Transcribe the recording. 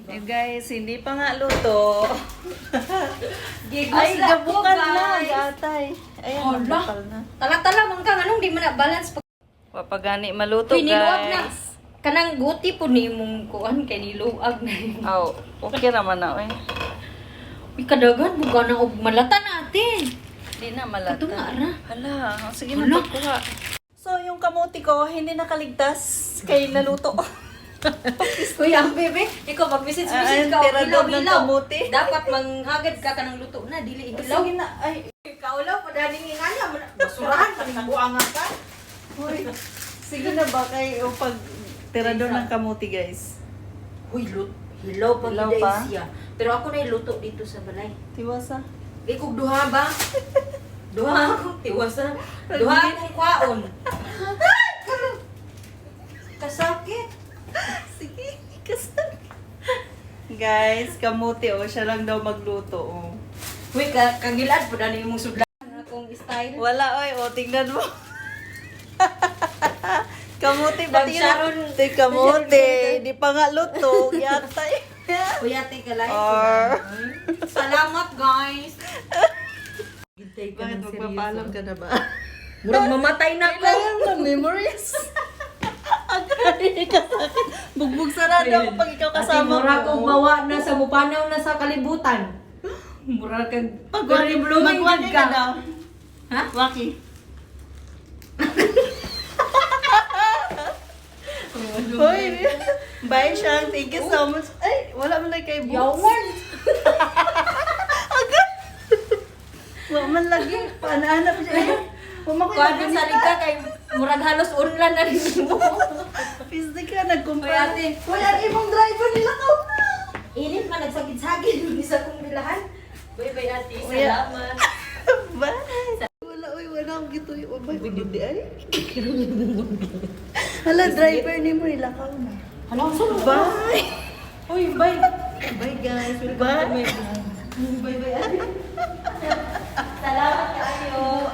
Eh guys, hindi pa nga luto. Gigos Ay, lang po, gabukan na, guys. gatay. Ayan, Hala. nabukal na. Tala-tala man ka, anong di mo na balance pag Papagani maluto, Uy, niluag na. guys. Kanang guti po ni mong kuan kay niluag na yun. Oh, okay naman na, eh. Uy, kadagan, buka na og malata natin. Hindi na malata. Ito nga, ara. Hala, sige Hala. na pagkuha. So, yung kamuti ko, hindi nakaligtas kay naluto. Uy, ang bebe, ikaw mag-visit-visit ka, tirador ng ilaw-ilaw. kamuti. Dapat manghagad ka kanang luto na, dili ilaw. Sige na, ay. Kaulaw, padaling inganya, basurahan, paningbuangan ka. Uy, sige na ba kay o pag tirador ng kamuti, guys? Uy, hilaw pag Hilaw hilaw pa? siya. Pero ako na iluto dito sa balay. Tiwasa. Ikog duha ba? Duha akong tiwasa. Duha akong kwaon. Kasakit. Sige, kasal. Guys, kamuti, oh, siya lang daw magluto, oh. Uy, kagilad po dali mong sudlan akong style. Wala, oy, oh, tingnan mo. Kamuti, ba't Sharon. yun? Di kamuti, di pa nga luto, yata eh. Uy, ate ka lang. Or- Salamat, guys. Hintay ka Bakit ng magpapaalam seryoso. ka na ba? Murag mamatay na ko. Kailangan na memories. Agad ka sa akin. Bugbog sarado ako pag ikaw kasama Ate, mura ko. kong bawa na sa mupanaw na sa kalibutan. Mura kang Pag blooming mag-waki ka ka. daw. Ha? Waki. Hoy, bye Shang. Thank you so much. Ay, wala man lang kay Books. Yawan. Wala man lagi. Paanahanap siya. Pumakoy Kuha na sa liga kay murag halos unlan na rin mo. Pisdi ka, nagkumpay. Hoy, ate. Hoy, ang ibang driver nila ka na. Init man nagsagit-sagit yung isa kong bilahan. Bye-bye, ate. Kuya. Salamat. Bye. Wala, oy, wala akong gito yung ubay. Hindi ay. Hala, driver ni mo, ilakaw na. Hala, saan ba? Bye. Uy, bye. Bye, guys. Bye. Bye-bye, ate. Salamat kayo.